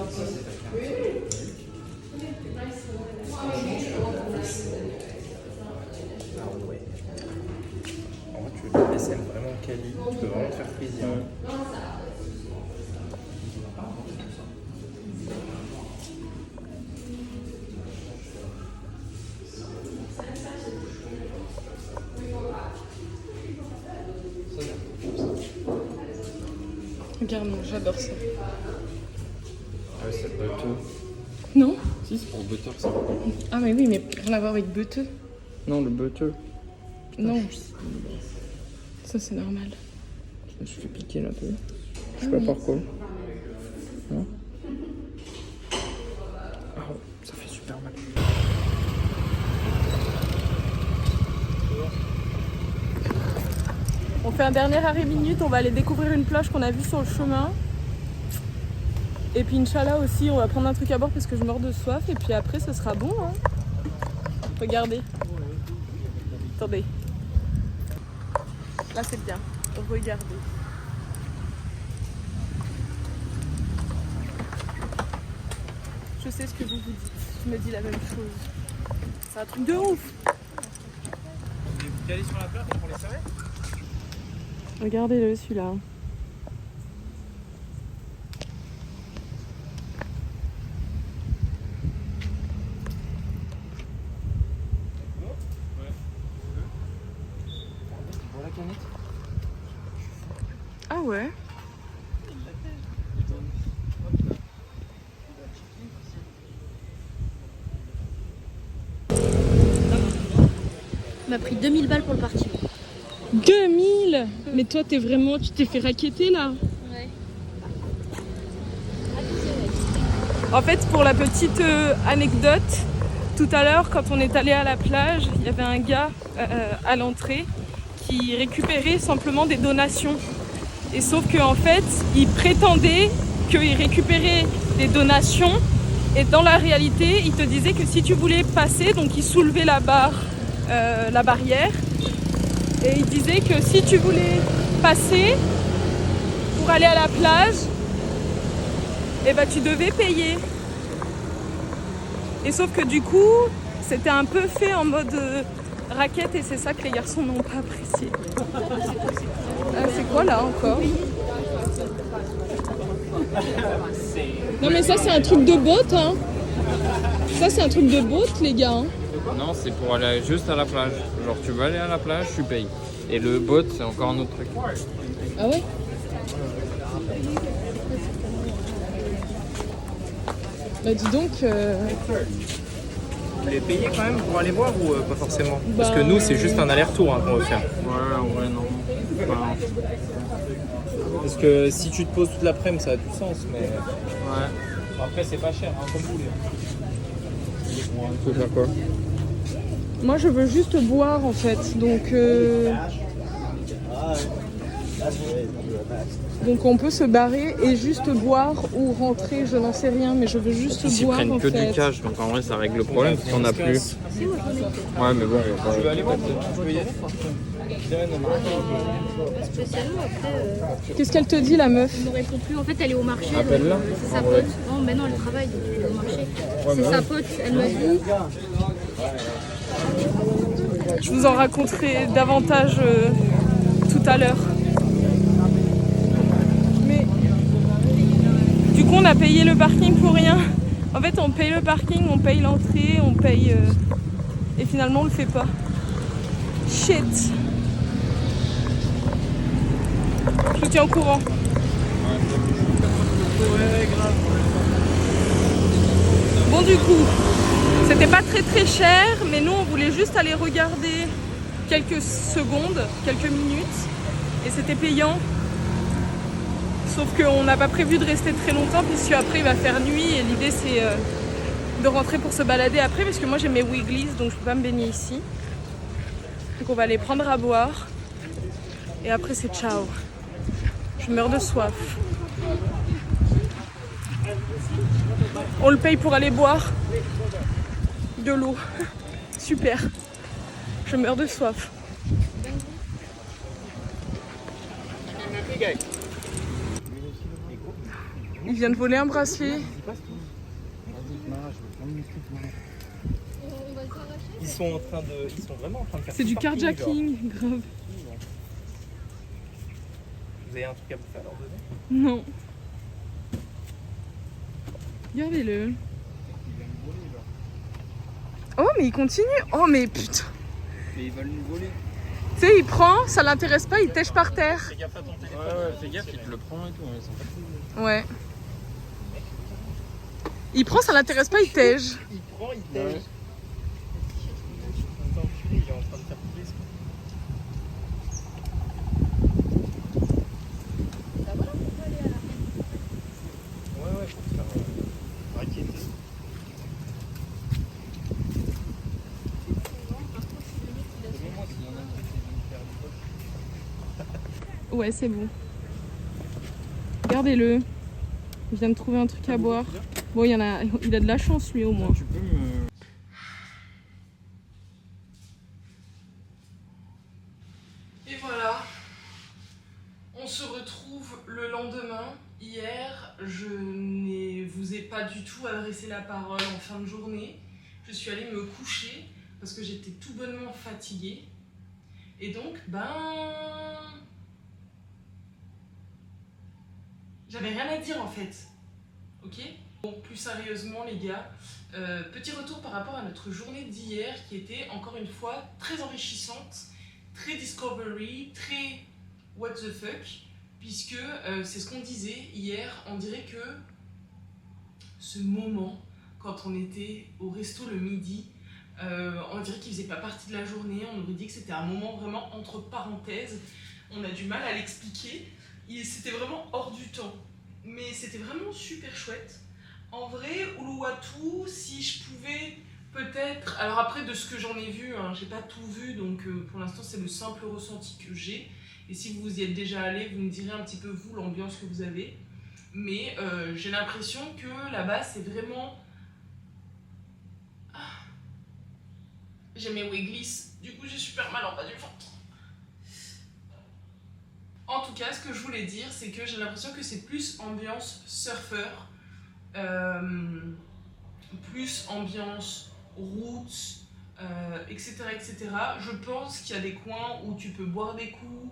S2: En vrai, tu veux des vaisselles vraiment quali, tu peux vraiment te faire plaisir.
S4: Regarde, j'adore ça.
S6: Ah, c'est butteux.
S4: Non?
S6: Si, c'est pour le butter, ça.
S4: Ah mais oui, mais rien à voir avec butteux.
S6: Non, le butter.
S4: Non. Ça c'est normal.
S6: Je me suis fait piquer là, tu vois. Je sais pas pourquoi. Non. Ah, ça fait super mal.
S4: On fait un dernier arrêt minute, on va aller découvrir une plage qu'on a vue sur le chemin. Et puis Inch'Allah aussi, on va prendre un truc à boire parce que je meurs de soif. Et puis après, ce sera bon. Hein. Regardez. Attendez. Là, c'est bien. Regardez. Je sais ce que vous vous dites. Je me dis la même chose. C'est un truc de ouf.
S2: Vous calez sur la plage pour les serrer?
S4: Regardez-le celui-là. Ah ouais.
S5: On m'a pris 2000 balles pour le parking.
S4: 2000. Mais toi, t'es vraiment... Tu t'es fait racketter là.
S5: Ouais.
S4: En fait, pour la petite anecdote, tout à l'heure, quand on est allé à la plage, il y avait un gars à l'entrée qui récupérait simplement des donations. Et sauf qu'en fait, il prétendait qu'il récupérait des donations. Et dans la réalité, il te disait que si tu voulais passer, donc il soulevait la barrière. Et il disait que si tu voulais passer pour aller à la plage, eh ben, tu devais payer. Et sauf que du coup, c'était un peu fait en mode raquette et c'est ça que les garçons n'ont pas apprécié. C'est quoi là encore? Non mais ça c'est un truc de boat hein. Ça c'est un truc de boat les gars hein.
S6: Non, c'est pour aller juste à la plage. Genre, tu veux aller à la plage, tu payes. Et le boat, c'est encore un autre truc.
S4: Ah ouais? Bah dis donc...
S2: Vous voulez payer quand même pour aller voir ou pas forcément? Parce que nous, c'est juste un aller-retour hein, qu'on veut faire.
S6: Ouais, non. Enfin,
S2: Parce que si tu te poses toute l'après-midi, ça a du sens, mais
S6: ouais.
S2: après, c'est pas cher, hein, comme vous voulez.
S6: Tu veux faire quoi?
S4: Moi je veux juste boire en fait, donc on peut se barrer et juste boire ou rentrer, je n'en sais rien, mais je veux juste
S6: Ils
S4: boire
S6: prennent
S4: en
S6: que
S4: fait.
S6: du cash, donc en vrai ça règle le problème parce qu'on a plus. Ouais, mais bon, on va
S2: Tu veux aller voir? Tu veux y aller?
S5: Spécialement après,
S4: Qu'est-ce qu'elle te dit la meuf?
S5: elle ne répond plus. En fait, elle est au marché. donc,
S6: Appelle-la.
S5: c'est sa pote. Non, mais non, elle travaille, donc elle est au marché. C'est sa pote. Elle m'a dit.
S4: Je vous en raconterai davantage tout à l'heure. Mais du coup on a payé le parking pour rien. En fait on paye le parking, on paye l'entrée, on paye et finalement on le fait pas. Shit. Je te tiens au courant. Bon du coup, c'était pas très cher, mais nous on voulait juste aller regarder quelques secondes, quelques minutes, et c'était payant. Sauf qu'on n'a pas prévu de rester très longtemps, puisque après il va faire nuit, et l'idée c'est de rentrer pour se balader après, parce que moi j'ai mes Wigglies, donc je peux pas me baigner ici. Donc on va aller prendre à boire, et après c'est ciao. Je meurs de soif. On le paye pour aller boire de l'eau. Super. Je meurs de soif. Il vient de voler un bracelet.
S2: Ils sont vraiment en train de faire.
S4: C'est du
S2: tout parking, genre.
S4: carjacking, grave.
S2: Vous avez un truc à bouffer à leur donner?
S4: Non. Regardez-le. Oh mais il continue. Oh mais putain.
S6: Mais ils veulent nous voler.
S4: Tu sais, il prend, ça l'intéresse pas, il tèche par terre.
S2: Fais gaffe à ton téléphone.
S6: Ouais, fais gaffe, il te le prend et tout. Ils sont pas cool.
S4: Ouais. Il prend, ça l'intéresse pas, il tège.
S2: Il prend, il tège. Cet enculé, il est en train de faire couler ce coup. Ouais, faut se faire raqueter.
S4: Ouais, c'est bon. Regardez-le. Il vient de trouver un truc à boire. Bon, il a de la chance lui au moins.
S6: Tu peux me...
S4: Et voilà, on se retrouve le lendemain. Hier, je ne vous ai pas du tout adressé la parole en fin de journée. Je suis allée me coucher parce que j'étais tout bonnement fatiguée. Et donc, j'avais rien à dire en fait. Ok ? Bon, plus sérieusement les gars, petit retour par rapport à notre journée d'hier qui était encore une fois très enrichissante, très discovery, très what the fuck, puisque c'est ce qu'on disait hier, on dirait que ce moment, quand on était au resto le midi, on dirait qu'il faisait pas partie de la journée, on aurait dit que c'était un moment vraiment entre parenthèses, on a du mal à l'expliquer, c'était vraiment hors du temps, mais c'était vraiment super chouette. En vrai, Uluwatu, si je pouvais peut-être... Alors après, de ce que j'en ai vu, hein, j'ai pas tout vu, donc pour l'instant c'est le simple ressenti que j'ai. Et si vous y êtes déjà allé, vous me direz un petit peu vous, l'ambiance que vous avez. Mais j'ai l'impression que là-bas, c'est vraiment... Ah. J'ai mes Wigglis, du coup j'ai super mal en bas du ventre. En tout cas, ce que je voulais dire, c'est que j'ai l'impression que c'est plus ambiance surfeur. Plus ambiance roots, etc., etc. Je pense qu'il y a des coins où tu peux boire des coups,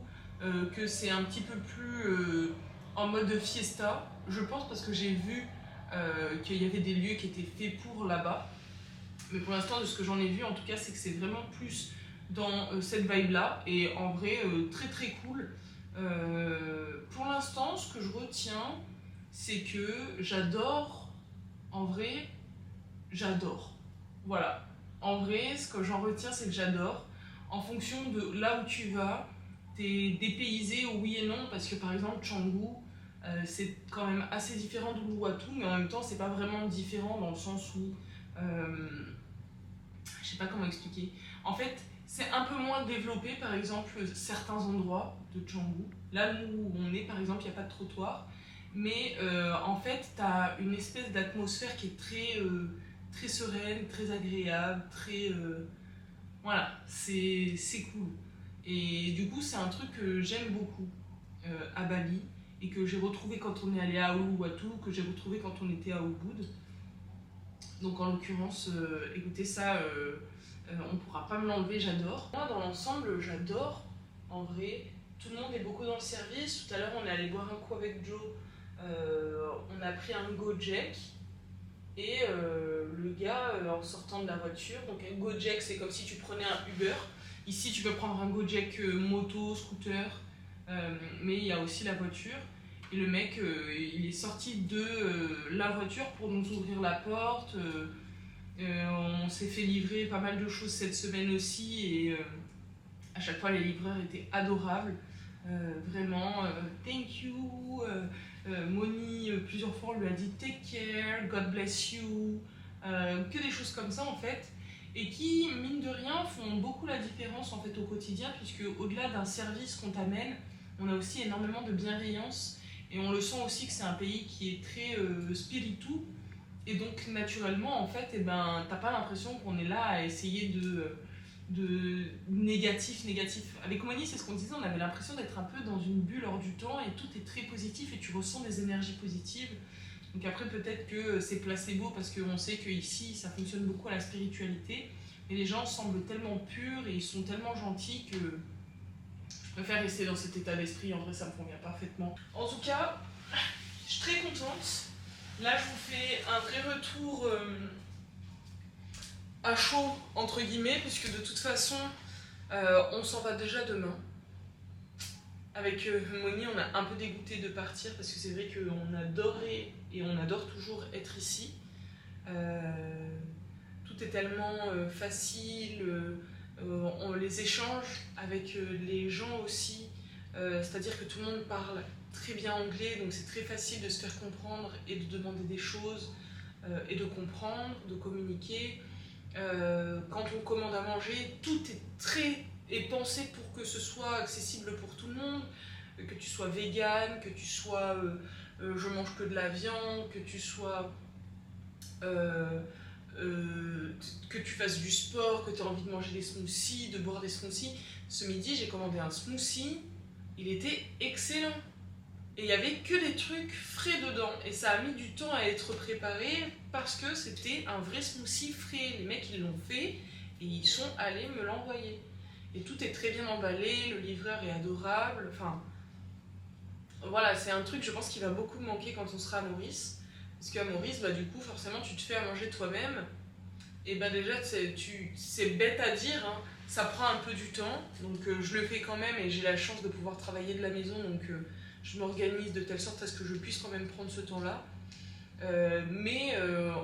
S4: que c'est un petit peu plus en mode fiesta. Je pense parce que j'ai vu qu'il y avait des lieux qui étaient faits pour là-bas. Mais pour l'instant, de ce que j'en ai vu, en tout cas, c'est que c'est vraiment plus dans cette vibe-là. Et en vrai, très très cool. Pour l'instant, ce que je retiens, c'est que j'adore, en vrai, j'adore. Voilà. En vrai, ce que j'en retiens, c'est que j'adore. En fonction de là où tu vas, t'es dépaysé, oui et non, parce que par exemple, Canggu, c'est quand même assez différent d'Uluwatu, mais en même temps, c'est pas vraiment différent dans le sens où... je sais pas comment expliquer. En fait, c'est un peu moins développé, par exemple, certains endroits de Canggu. Là où on est, par exemple, il n'y a pas de trottoir. Mais en fait, tu as une espèce d'atmosphère qui est très, très sereine, très agréable, très... voilà, c'est cool. Et du coup, c'est un truc que j'aime beaucoup à Bali et que j'ai retrouvé quand on est allé à Uluwatu, que j'ai retrouvé quand on était à Ubud. Donc en l'occurrence, écoutez ça, on pourra pas me l'enlever, j'adore. Moi, dans l'ensemble, j'adore, en vrai. Tout le monde est beaucoup dans le service. Tout à l'heure, on est allé boire un coup avec Joe. On a pris un Gojek et le gars en sortant de la voiture, donc un Gojek c'est comme si tu prenais un Uber, ici tu peux prendre un Gojek moto, scooter, mais il y a aussi la voiture et le mec il est sorti de la voiture pour nous ouvrir la porte, on s'est fait livrer pas mal de choses cette semaine aussi et à chaque fois les livreurs étaient adorables, vraiment thank you. Moni, plusieurs fois, on lui a dit take care, God bless you, que des choses comme ça en fait, et qui, mine de rien, font beaucoup la différence en fait au quotidien, puisque au-delà d'un service qu'on t'amène, on a aussi énormément de bienveillance, et on le sent aussi que c'est un pays qui est très spirituel, et donc naturellement en fait, t'as pas l'impression qu'on est là à essayer de négatif. Avec Moni, c'est ce qu'on disait, on avait l'impression d'être un peu dans une bulle hors du temps et tout est très positif et tu ressens des énergies positives. Donc après peut-être que c'est placebo parce qu'on sait qu'ici ça fonctionne beaucoup à la spiritualité, mais les gens semblent tellement purs et ils sont tellement gentils que je préfère rester dans cet état d'esprit. En vrai ça me convient parfaitement. En tout cas, je suis très contente. Là je vous fais un vrai retour à chaud entre guillemets, puisque de toute façon on s'en va déjà demain. Avec Moni, on a un peu dégoûté de partir parce que c'est vrai qu'on adorait et on adore toujours être ici. Tout est tellement facile, on les échanges avec les gens aussi, c'est-à-dire que tout le monde parle très bien anglais, donc c'est très facile de se faire comprendre et de demander des choses et de comprendre, de communiquer. Quand on commande à manger, tout est pensé pour que ce soit accessible pour tout le monde, que tu sois vegan, que tu sois je mange que de la viande, que tu sois que tu fasses du sport, que tu as envie de manger des smoothies, de boire des smoothies. Ce midi j'ai commandé un smoothie, il était excellent et il n'y avait que des trucs frais dedans et ça a mis du temps à être préparé parce que c'était un vrai smoothie frais. Les mecs ils l'ont fait et ils sont allés me l'envoyer. Et tout est très bien emballé, le livreur est adorable, enfin... Voilà, c'est un truc, je pense, qui va beaucoup me manquer quand on sera à Maurice. Parce qu'à Maurice, bah, du coup, forcément, tu te fais à manger toi-même. Et bah déjà, c'est bête à dire, hein, ça prend un peu du temps. Donc je le fais quand même et j'ai la chance de pouvoir travailler de la maison. Donc je m'organise de telle sorte à ce que je puisse quand même prendre ce temps-là. Mais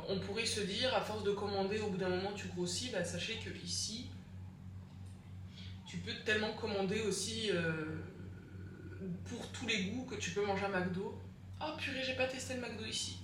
S4: on pourrait se dire, à force de commander, au bout d'un moment, tu grossis, bah, sachez que ici... Tu peux tellement commander aussi pour tous les goûts que tu peux manger à McDo. Oh purée, j'ai pas testé le McDo ici.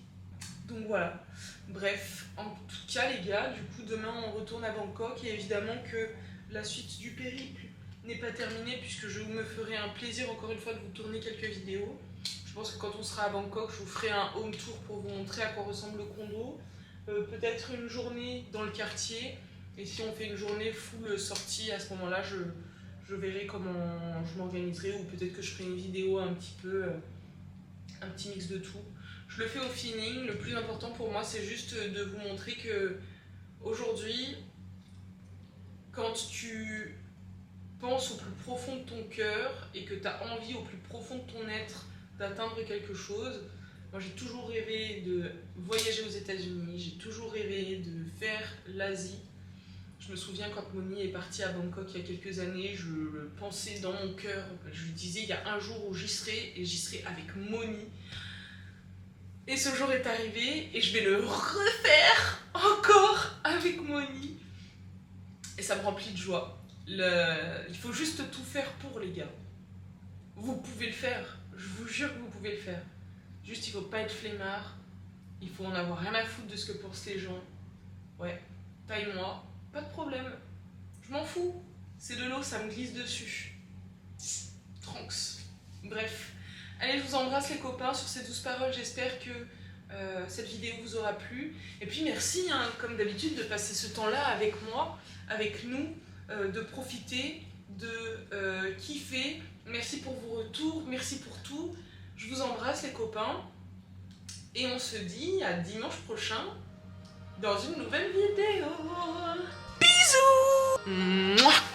S4: Donc voilà. Bref, en tout cas les gars, du coup demain on retourne à Bangkok et évidemment que la suite du périple n'est pas terminée puisque je me ferai un plaisir encore une fois de vous tourner quelques vidéos. Je pense que quand on sera à Bangkok, je vous ferai un home tour pour vous montrer à quoi ressemble le condo. Peut-être une journée dans le quartier. Et si on fait une journée full sortie, à ce moment-là, je verrai comment je m'organiserai ou peut-être que je ferai une vidéo un petit mix de tout. Je le fais au feeling. Le plus important pour moi, c'est juste de vous montrer que aujourd'hui, quand tu penses au plus profond de ton cœur et que tu as envie au plus profond de ton être d'atteindre quelque chose, moi j'ai toujours rêvé de voyager aux États-Unis, j'ai toujours rêvé de faire l'Asie. Je me souviens quand Moni est partie à Bangkok il y a quelques années, je le pensais dans mon cœur, je lui disais il y a un jour où j'y serai et j'y serai avec Moni. Et ce jour est arrivé et je vais le refaire encore avec Moni. Et ça me remplit de joie. Il faut juste tout faire pour les gars. Vous pouvez le faire, je vous jure que vous pouvez le faire. Juste il faut pas être flemmard, il faut en avoir rien à foutre de ce que pensent les gens. Ouais, taille-moi. Pas de problème, je m'en fous, c'est de l'eau, ça me glisse dessus. Tranks. Bref, allez, je vous embrasse les copains sur ces douces paroles, j'espère que cette vidéo vous aura plu. Et puis merci, hein, comme d'habitude, de passer ce temps-là avec moi, avec nous, de profiter, de kiffer. Merci pour vos retours, merci pour tout. Je vous embrasse les copains. Et on se dit à dimanche prochain dans une nouvelle vidéo. Bisous. Mouah.